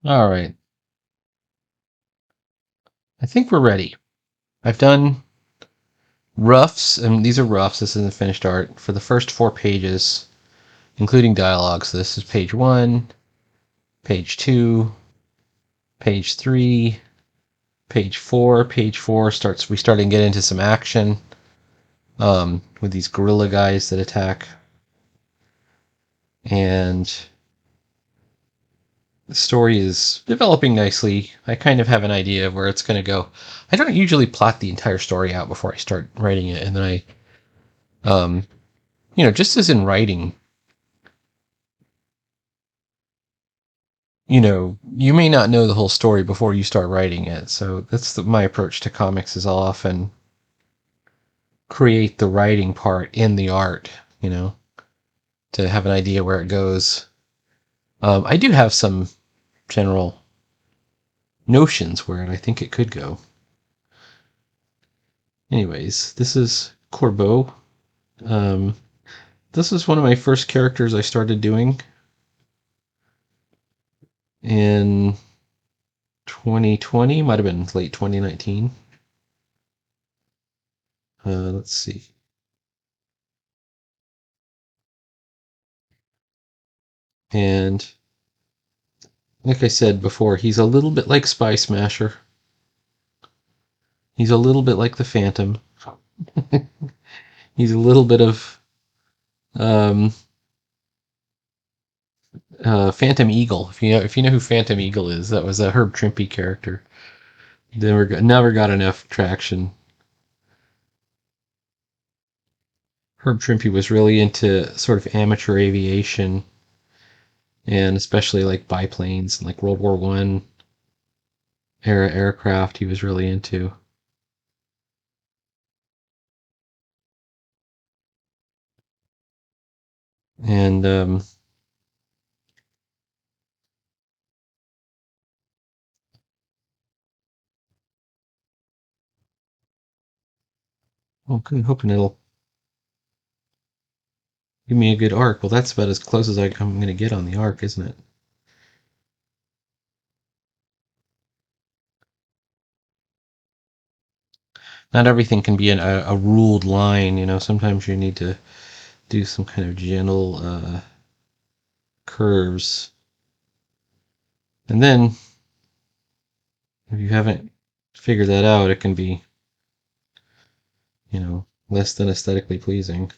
All right. I think we're ready. I've done roughs, and these are roughs. This isn't finished art for the first 4 pages, including dialogue. So this is page 1, page 2, page 3, page 4. Page 4 starts. We start to get into some action with these gorilla guys that attack, and the story is developing nicely. I kind of have an idea of where it's going to go. I don't usually plot the entire story out before I start writing it, and then um, just as in writing, you may not know the whole story before you start writing it. So that's my approach to comics is I'll often create the writing part in the art, to have an idea where it goes. I do have some general notions where I think it could go. Anyways, this is Corbeau. Um, this is one of my first characters I started doing in 2020, might have been late 2019. Let's see. And like I said before, he's a little bit like Spy Smasher. He's a little bit like the Phantom. He's a little bit of um, Phantom Eagle. If you know who Phantom Eagle is, that was a Herb Trimpe character. Never got enough traction. Herb Trimpe was really into sort of amateur aviation, and especially like biplanes and like World War One era aircraft. He was really into. And I'm hoping it'll give me a good arc. Well, that's about as close as I'm going to get on the arc, isn't it? Not everything can be a ruled line. Sometimes you need to do some kind of gentle curves. And then, if you haven't figured that out, it can be, less than aesthetically pleasing.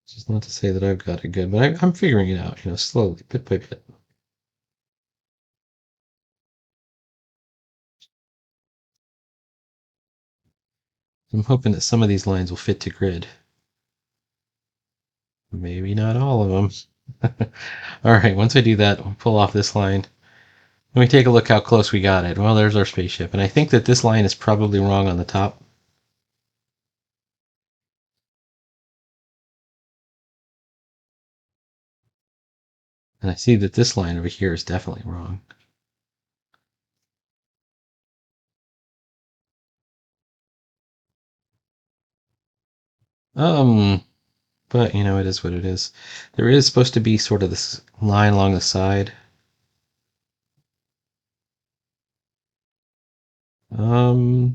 It's just not to say that I've got it good, but I'm figuring it out, slowly, bit by bit. I'm hoping that some of these lines will fit to grid. Maybe not all of them. All right, once I do that, we'll pull off this line. Let me take a look how close we got it. Well, there's our spaceship. And I think that this line is probably wrong on the top. And I see that this line over here is definitely wrong. But it is what it is. There is supposed to be sort of this line along the side. I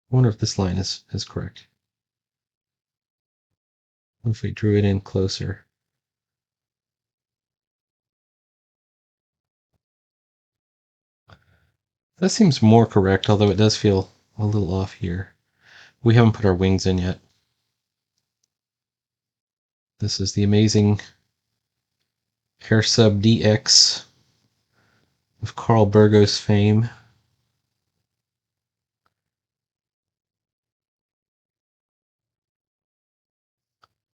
wonder if this line is correct. What if we drew it in closer? That seems more correct, although it does feel a little off here. We haven't put our wings in yet. This is the amazing Air Sub DX of Carl Burgos fame.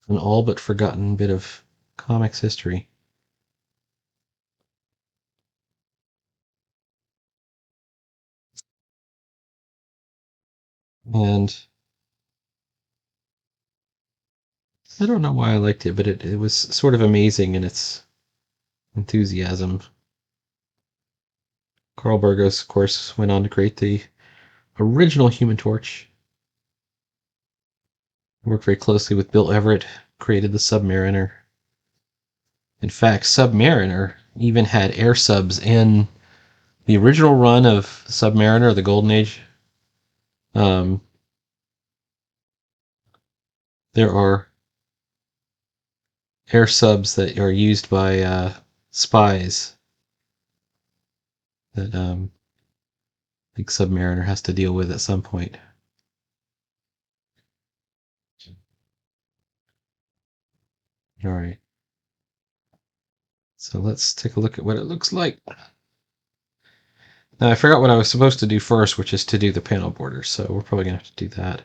An all but forgotten bit of comics history. And I don't know why I liked it, but it was sort of amazing in its enthusiasm. Carl Burgos, of course, went on to create the original Human Torch. Worked very closely with Bill Everett created the Submariner. In fact, Submariner even had air subs in the original run of Submariner, the Golden Age. Um, there are air subs that are used by spies that I think Submariner has to deal with at some point. All right. So let's take a look at what it looks like. Now I forgot what I was supposed to do first, which is to do the panel borders. So we're probably going to have to do that.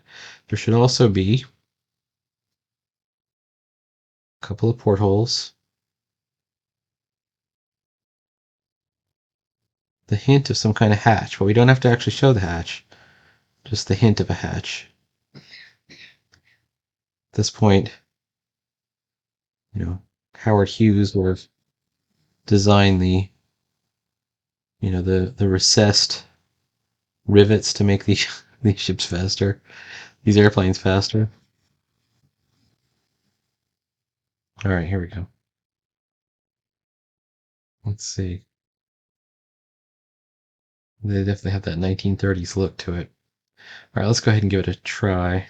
There should also be a couple of portholes. The hint of some kind of hatch, but we don't have to actually show the hatch. Just the hint of a hatch. At this point, Howard Hughes would have designed the recessed rivets to make these ships faster, these airplanes faster. All right, here we go. Let's see. They definitely have that 1930s look to it. All right, let's go ahead and give it a try.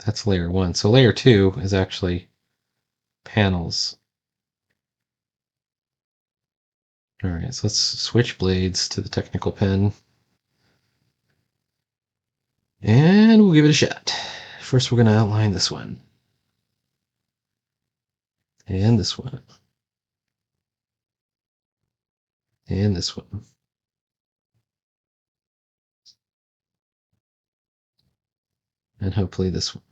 That's layer 1. So layer 2 is actually panels. All right, so let's switch blades to the technical pen. And we'll give it a shot. First, we're going to outline this one. And this one. And this one. And hopefully this one.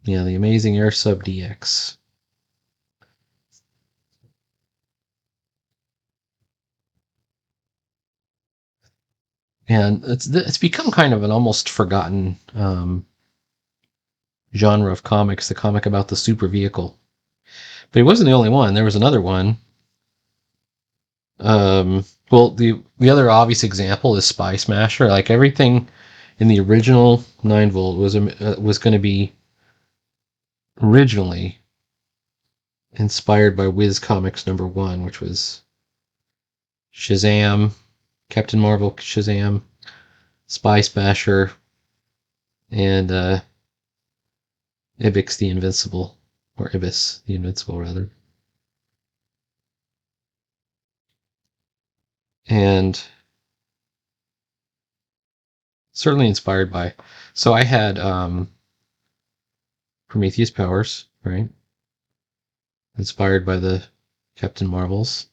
Yeah, the Amazing Air Sub DX. And it's become kind of an almost forgotten genre of comics, the comic about the super vehicle. But he wasn't the only one. There was another one. Well, the other obvious example is Spy Smasher. Like everything in the original 9-volt was going to be originally inspired by Wiz Comics #1, which was Shazam, Captain Marvel, Shazam, Spy Smasher, and Ibix the Invincible, or Ibis the Invincible, rather. And certainly inspired by. So I had Prometheus powers, right? Inspired by the Captain Marvels,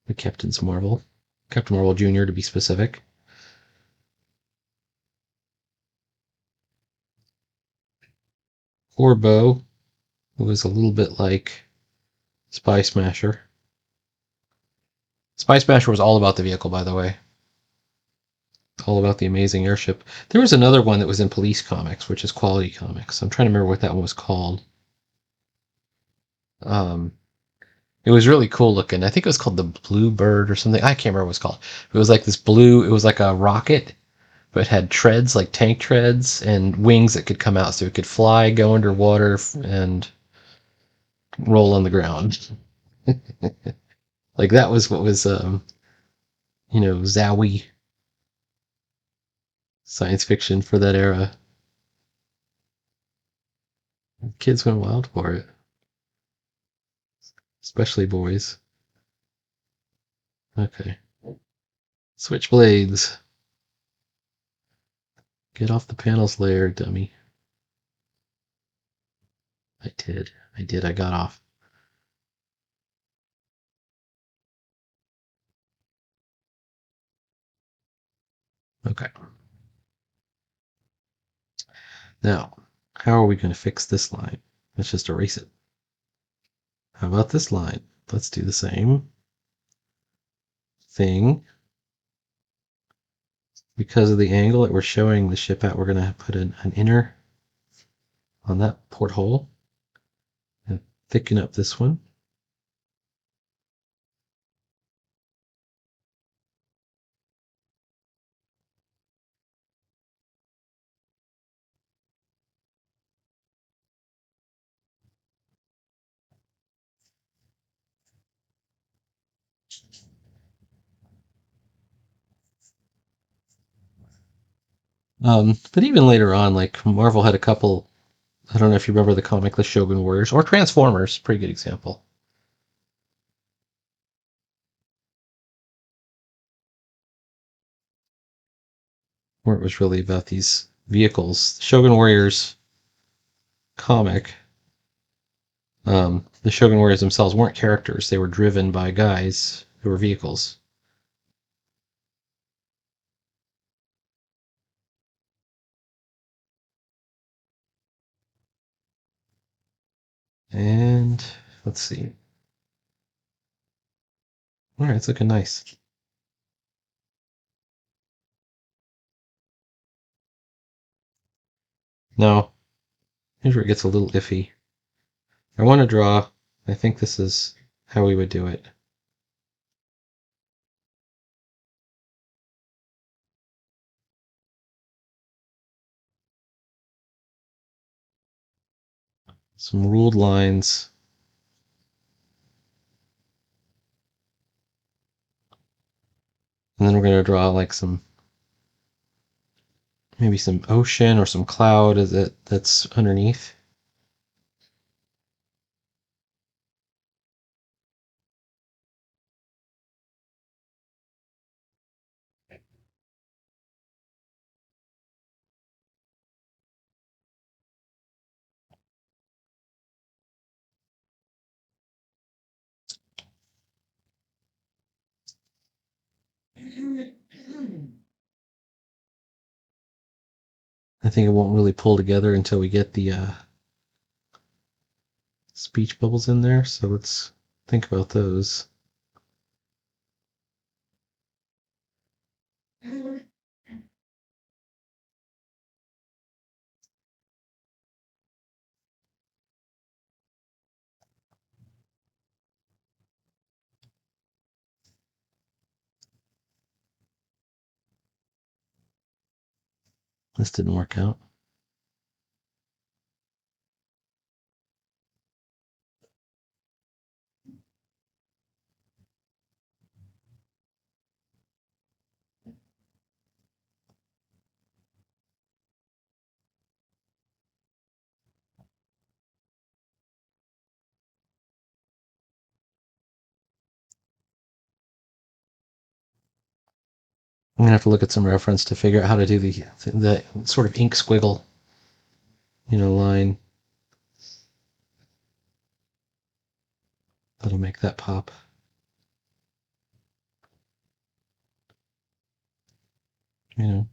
the Captain's Marvel, Captain Marvel Jr. to be specific. Corbeau, who was a little bit like Spy Smasher. Spy Smasher was all about the vehicle, by the way. All about the amazing airship. There was another one that was in Police Comics, which is Quality Comics. I'm trying to remember what that one was called. It was really cool looking. I think it was called the Bluebird or something. I can't remember what it was called. It was like this blue. It was like a rocket, but it had treads, like tank treads, and wings that could come out, so it could fly, go underwater, and roll on the ground. Like that was what was, Zowie science fiction for that era. Kids went wild for it, especially boys. Okay. Switch blades. Get off the panels layer, dummy. I did. I got off. Okay. Now, how are we going to fix this line? Let's just erase it. How about this line? Let's do the same thing. Because of the angle that we're showing the ship at, we're going to put an inner on that porthole and thicken up this one. But even later on, like Marvel had a couple. I don't know if you remember the comic, The Shogun Warriors, or Transformers. Pretty good example. Where it was really about these vehicles. The Shogun Warriors comic. The Shogun Warriors themselves weren't characters; they were driven by guys who were vehicles. And let's see. All right, it's looking nice. Now, here's where it gets a little iffy. I want to draw. I think this is how we would do it. Some ruled lines. And then we're going to draw like some, maybe some ocean or some cloud as that's underneath. I think it won't really pull together until we get the speech bubbles in there. So let's think about those. This didn't work out. I'm gonna have to look at some reference to figure out how to do the sort of ink squiggle, line that'll make that pop. You know.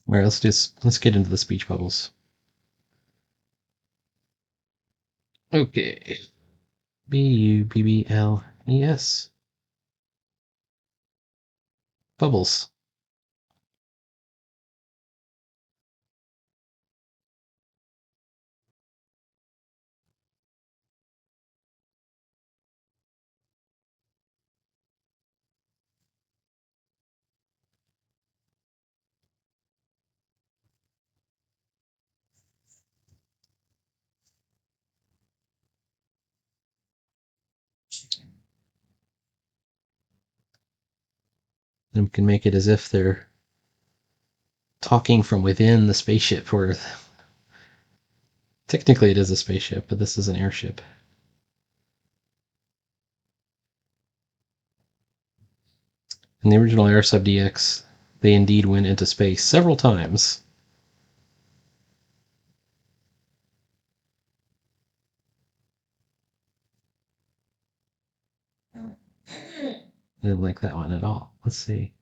All right, let's get into the speech bubbles. Okay. Bubbles. Bubbles. And we can make it as if they're talking from within the spaceship, or technically it is a spaceship, but this is an airship. In the original Air Sub DX, they indeed went into space several times. I didn't like that one at all. Let's see.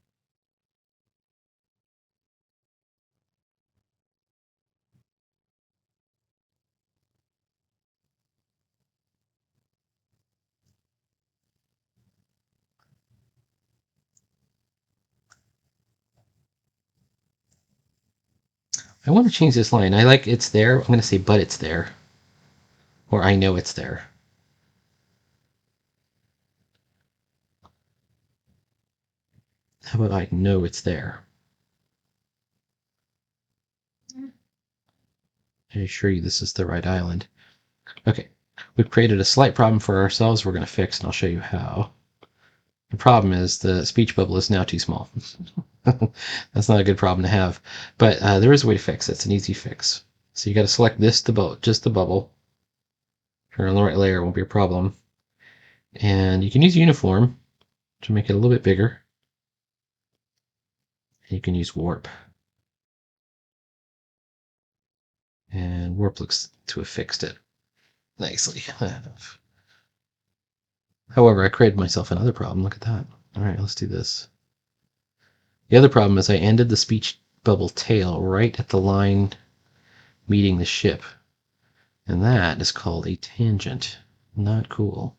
I want to change this line. I like it's there. I'm going to say, but it's there. Or I know it's there. How about I know it's there? I assure you this is the right island. Okay, we've created a slight problem for ourselves we're going to fix, and I'll show you how. The problem is the speech bubble is now too small. That's not a good problem to have, but there is a way to fix it. It's an easy fix. So you got to select this, just the bubble. If you're on the right layer, it won't be a problem. And you can use uniform to make it a little bit bigger. And you can use warp. And warp looks to have fixed it nicely. However, I created myself another problem. Look at that. All right, let's do this. The other problem is I ended the speech bubble tail right at the line meeting the ship. And that is called a tangent. Not cool.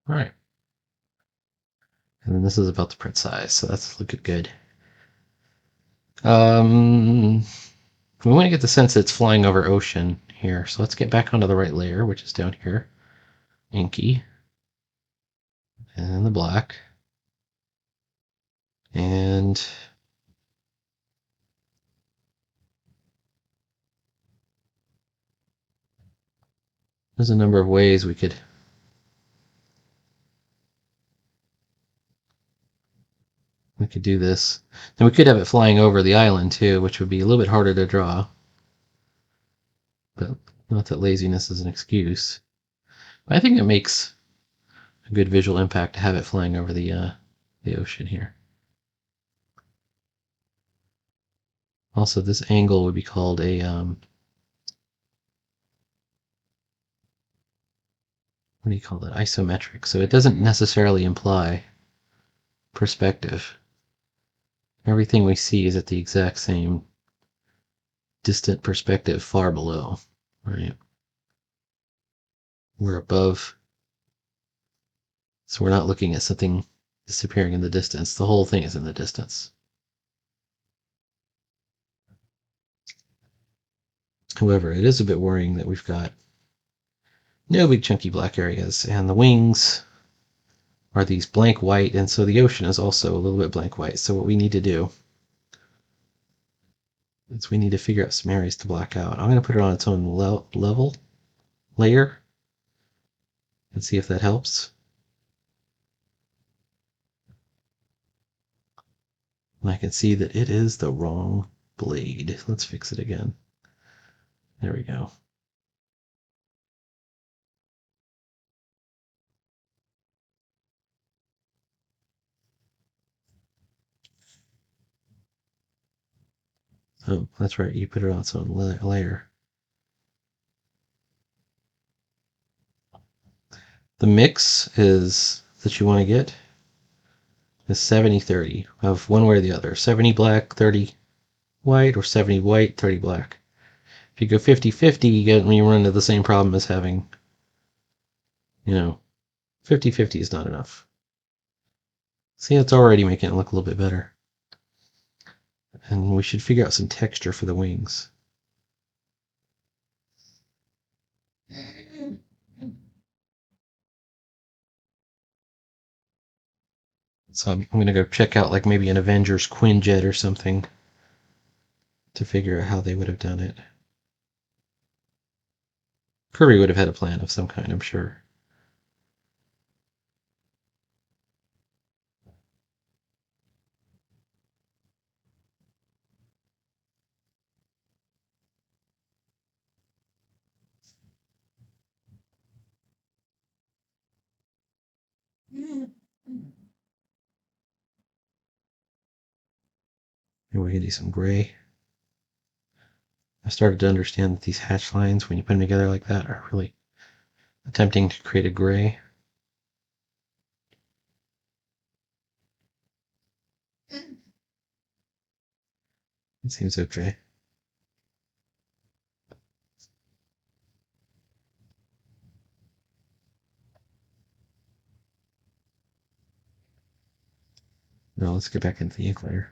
All right. And then this is about the print size, so that's looking good. We want to get the sense that it's flying over ocean here, so let's get back onto the right layer, which is down here. Inky. And the black. And there's a number of ways we could do this. And we could have it flying over the island too, which would be a little bit harder to draw. But not that laziness is an excuse. I think it makes a good visual impact to have it flying over the ocean here. Also, this angle would be called a what do you call that? Isometric. So it doesn't necessarily imply perspective. Everything we see is at the exact same distant perspective far below, right? We're above, so we're not looking at something disappearing in the distance. The whole thing is in the distance. However, it is a bit worrying that we've got no big chunky black areas, and the wings are these blank white, and so the ocean is also a little bit blank white. So what we need to do is we need to figure out some areas to black out. I'm going to put it on its own level layer and see if that helps. And I can see that it is the wrong blade. Let's fix it again. There we go. Oh, that's right. You put it on its own layer. The mix is that you want to get is 70-30 of one way or the other. 70 black, 30 white, or 70 white, 30 black. If you go 50-50, you run into the same problem as having, 50-50 is not enough. See, it's already making it look a little bit better. And we should figure out some texture for the wings. So I'm going to go check out like maybe an Avengers Quinjet or something to figure out how they would have done it. Kirby would have had a plan of some kind, I'm sure. Maybe we could do some gray. I started to understand that these hatch lines, when you put them together like that, are really attempting to create a gray. It seems okay. No, let's get back into the ink layer.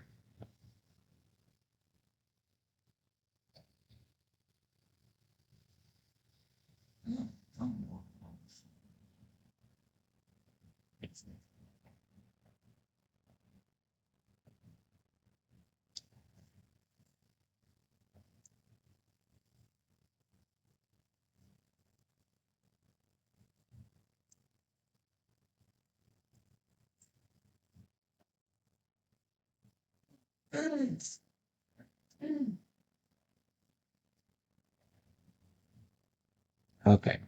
Okay.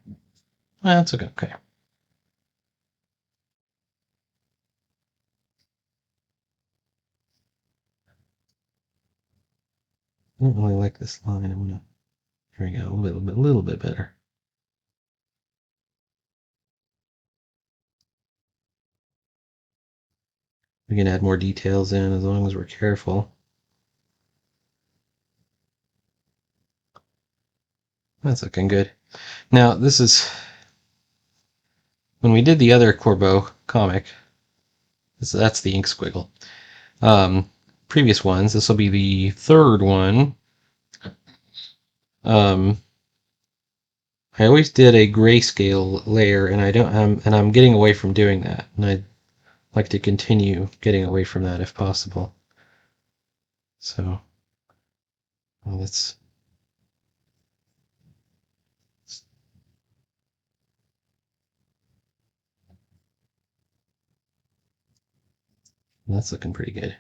That's okay. Okay. I don't really like this line. I'm gonna. Here we go. A little bit better. We can add more details in as long as we're careful. That's looking good. Now, this is when we did the other Corbeau comic. That's the ink squiggle. Previous ones. This will be the third one. I always did a grayscale layer, and I'm getting away from doing that, and I'd like to continue getting away from that if possible. So, well, that's looking pretty good.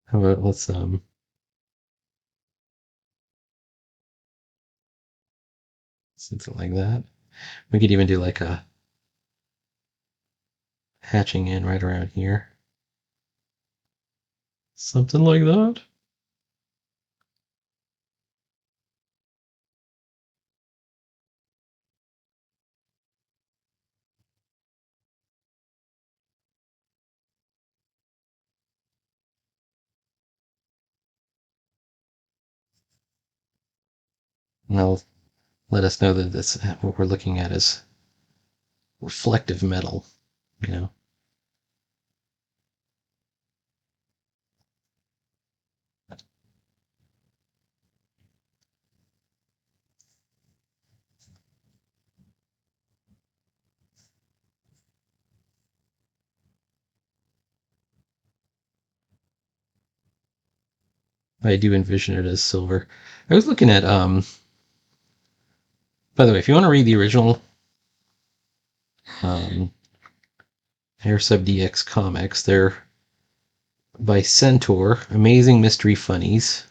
How about let's something like that. We could even do like a hatching in right around here. Something like that. And they'll let us know that this what we're looking at is reflective metal, you know. I do envision it as silver. I was looking at by the way, if you want to read the original um Air Sub DX comics, they're by Centaur, Amazing Mystery Funnies,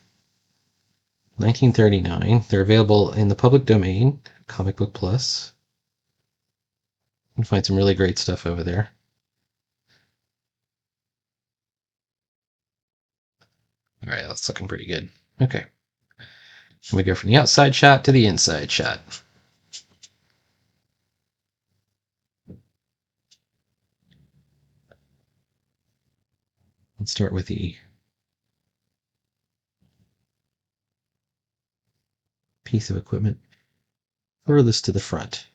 1939. They're available in the public domain, Comic Book Plus. You can find some really great stuff over there. All right, that's looking pretty good. Okay. We go from the outside shot to the inside shot. Let's start with the piece of equipment furthest to the front.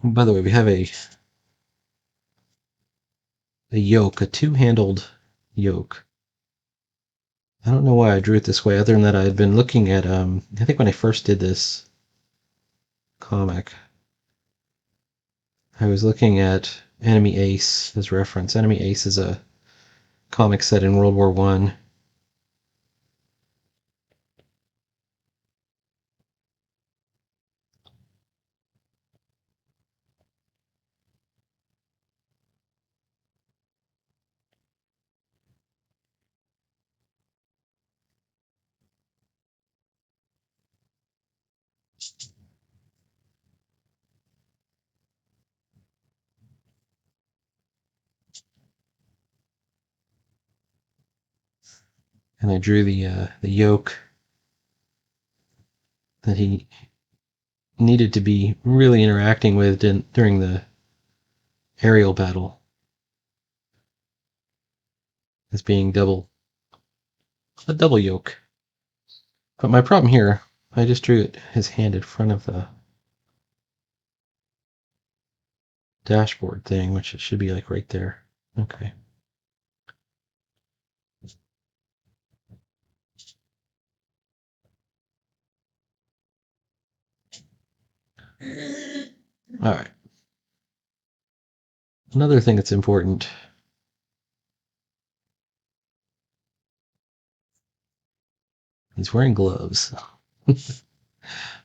By the way, we have a yoke, a two-handled yoke. I don't know why I drew it this way, other than that I had been looking at, I think when I first did this comic, I was looking at Enemy Ace as reference. Enemy Ace is a comic set in World War One. And I drew the yoke that he needed to be really interacting with during the aerial battle as being a double yoke. But my problem here, I just drew his hand in front of the dashboard thing, which it should be like right there. Okay. All right. Another thing that's important. He's wearing gloves. I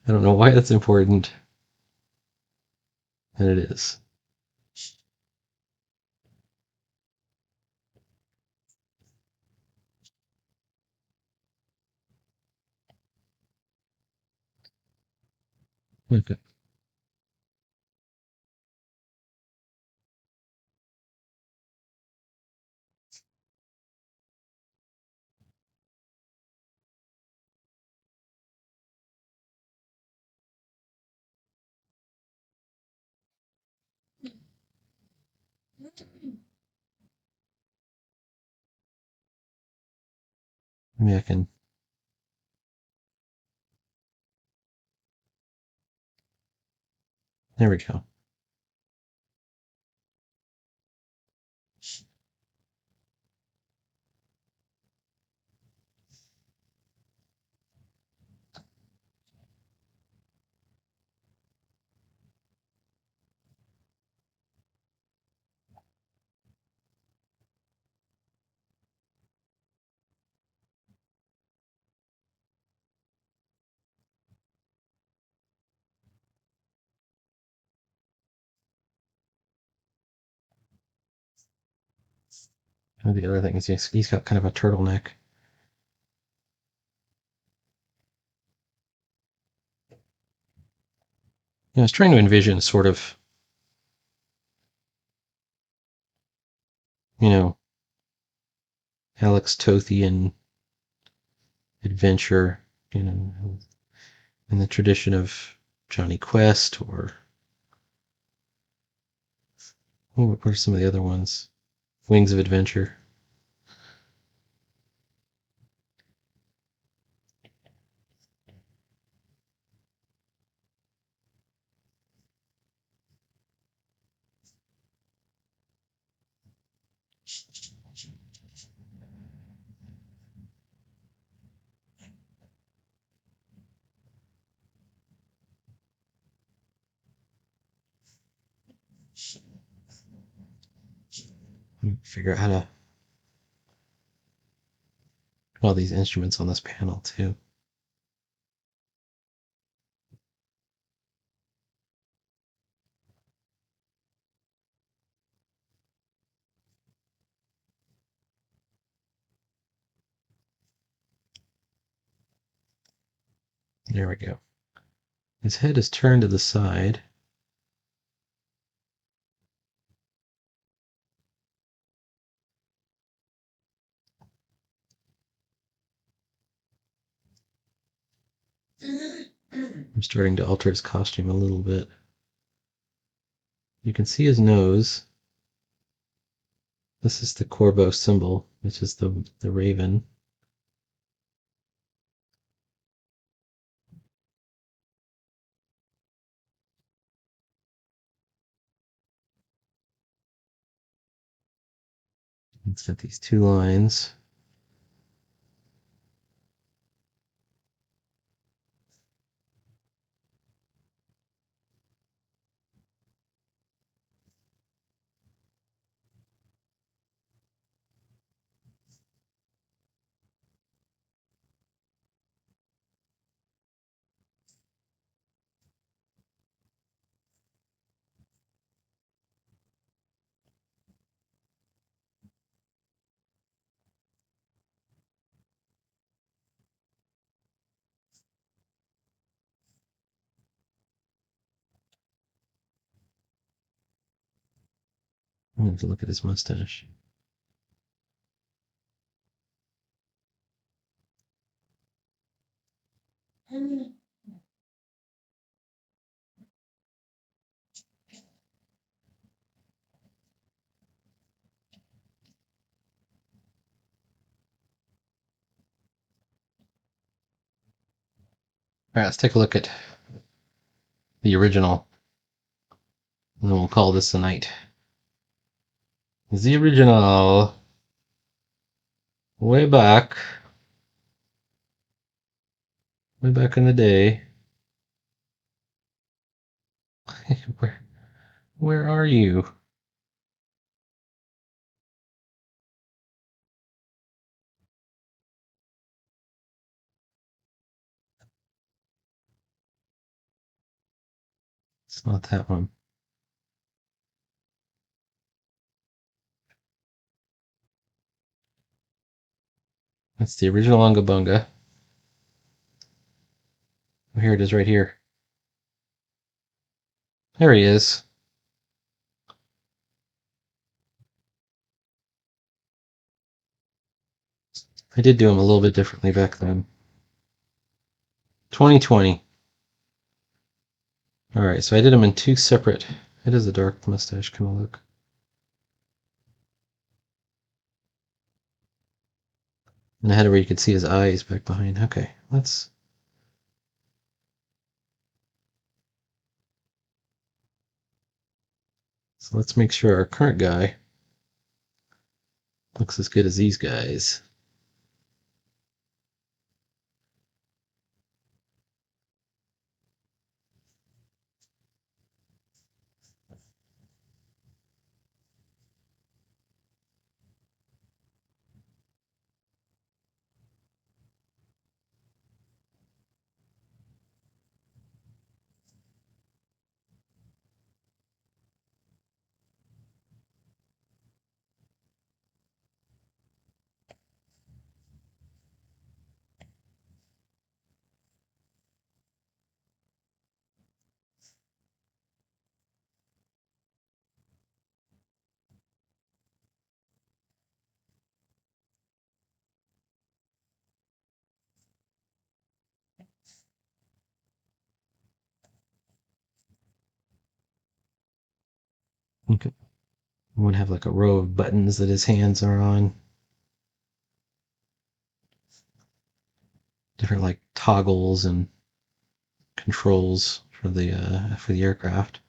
don't know why that's important, and it is. Okay. Maybe I can. There we go. And the other thing is he's got kind of a turtleneck. I was trying to envision sort of, you know, Alex Tothian adventure, you know, in the tradition of Johnny Quest, or what are some of the other ones? Wings of Adventure. Figure out how to all these instruments on this panel too. There we go. His head is turned to the side. I'm starting to alter his costume a little bit. You can see his nose. This is the Corbeau symbol, which is the raven. It's got these two lines. I'm going to look at his mustache. All right, let's take a look at the original, and then we'll call this a night. The original, way back in the day. where, where are you? It's not that one. That's the original Unga Bunga. Oh, here it is right here. There he is. I did do him a little bit differently back then. 2020. Alright, so I did him in two separate... It is a dark mustache kind of look. And I had it where you could see his eyes back behind. Okay, let's... So let's make sure our current guy looks as good as these guys. Okay. We would have like a row of buttons that his hands are on. Different like toggles and controls for the aircraft.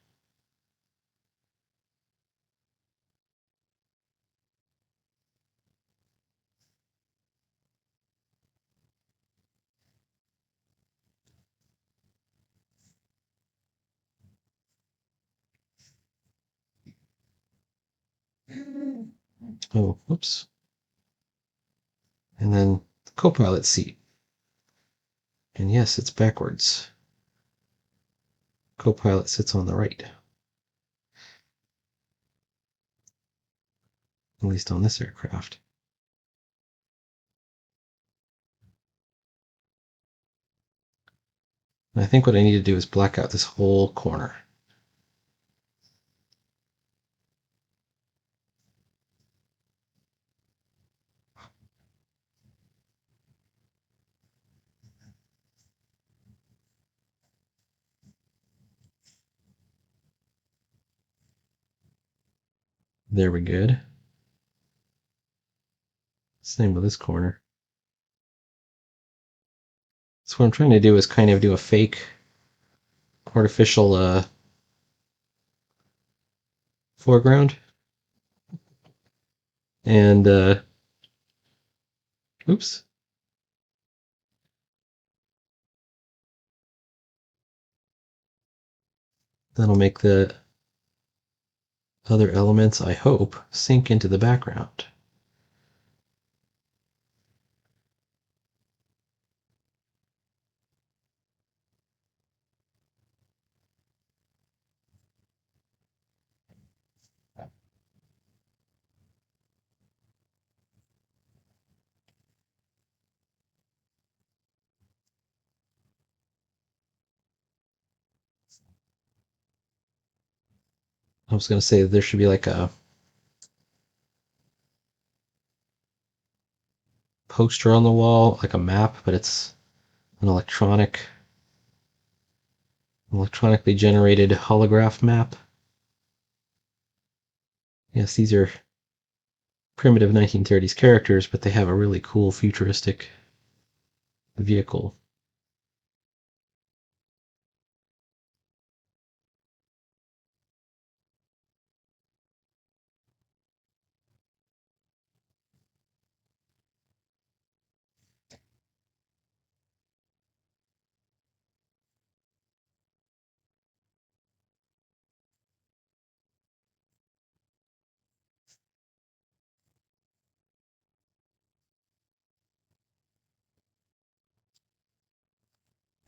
Oh, whoops. And then the co-pilot seat. And yes, it's backwards. Co-pilot sits on the right. At least on this aircraft. And I think what I need to do is black out this whole corner. There we go. Same with this corner. So what I'm trying to do is kind of do a fake artificial foreground. And oops. That'll make the other elements, I hope, sink into the background. I was going to say there should be like a poster on the wall, like a map, but it's an electronically generated holograph map. Yes, these are primitive 1930s characters, but they have a really cool futuristic vehicle.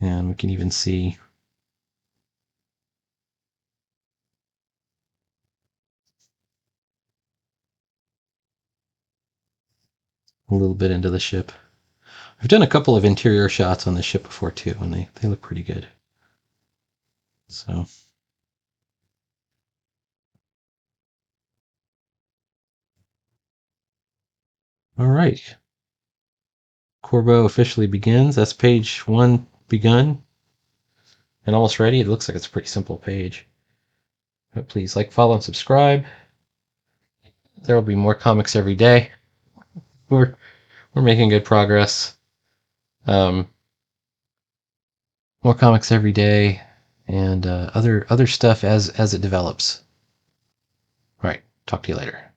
And we can even see a little bit into the ship. I've done a couple of interior shots on the ship before too, and they look pretty good. So, all right. Corbeau officially begins. That's page 1 begun and almost ready. It looks like it's a pretty simple page. But please like, follow, and subscribe. There will be more comics every day. We're making good progress. More comics every day, and other stuff as it develops. All right. Talk to you later.